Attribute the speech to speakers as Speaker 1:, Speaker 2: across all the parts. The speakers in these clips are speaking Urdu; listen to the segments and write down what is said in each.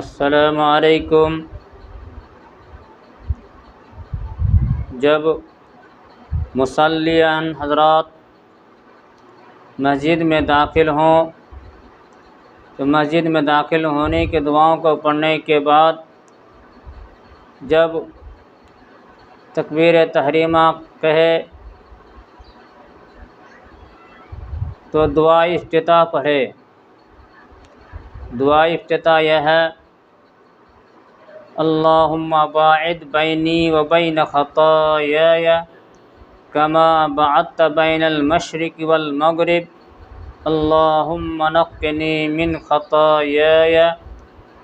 Speaker 1: السلام علیکم۔ جب مصلیان حضرات مسجد میں داخل ہوں تو مسجد میں داخل ہونے کے دعاؤں کو پڑھنے کے بعد جب تکبیر تحریمہ کہے تو دعائے افتتاح پڑھے۔ دعائے افتتاح یہ ہے: اللہم باعد بینی و بین خطایای کما بعدت بین المشرق والمغرب اللہم نقنی من خطایای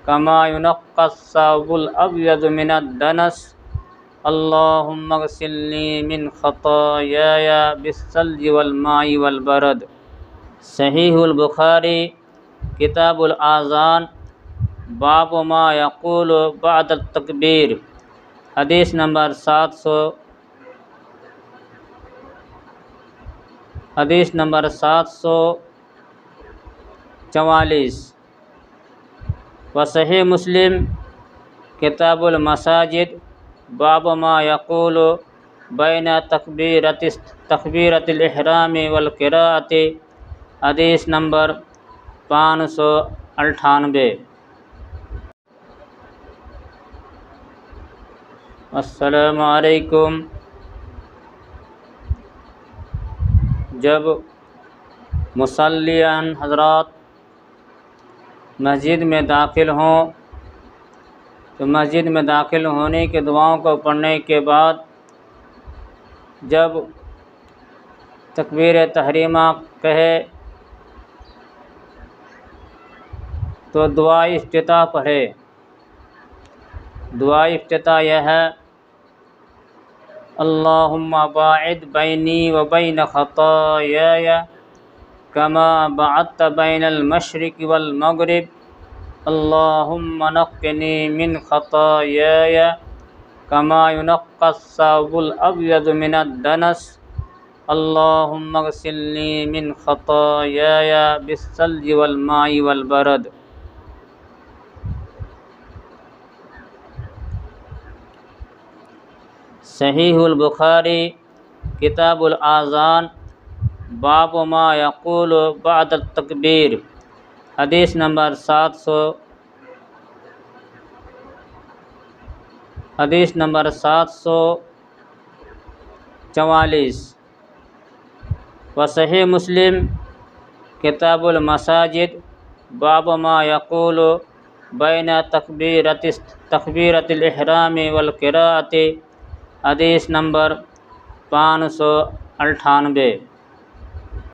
Speaker 1: کما ینقی الثوب الابیض من الدنس اللہم اغسلنی من خطایای بالثلج والماء والبرد۔ صحیح البخاری کتاب الاذان باب ما یقول بعد التکبیر، حدیث نمبر 744۔ وصحیح مسلم کتاب المساجد باب ما یقول بین تکبیرۃ الاحرام والقراءۃ، حدیث نمبر 598۔ السلام علیکم۔ جب مصلیان حضرات مسجد میں داخل ہوں تو مسجد میں داخل ہونے کے دعاؤں کو پڑھنے کے بعد جب تکبیر تحریمہ کہے تو دعائے افتتاح پڑھے۔ دعائے افتتاح یہ ہے: اللہم باعد بینی و بین خطایای کما بعدت بین المشرق والمغرب اللہم نقنی من خطایای کما ینقی الثوب الابیض من الدنس اللہم اغسلنی من خطایای بالثلج والماء والبرد۔ صحیح البخاری کتاب الاذان باب ما یقول بعد التکبیر، حدیث نمبر 744۔ وصحیح مسلم کتاب المساجد باب ما یقول بین تکبیرۃ الاحرام والقراءۃ، حدیث نمبر 598۔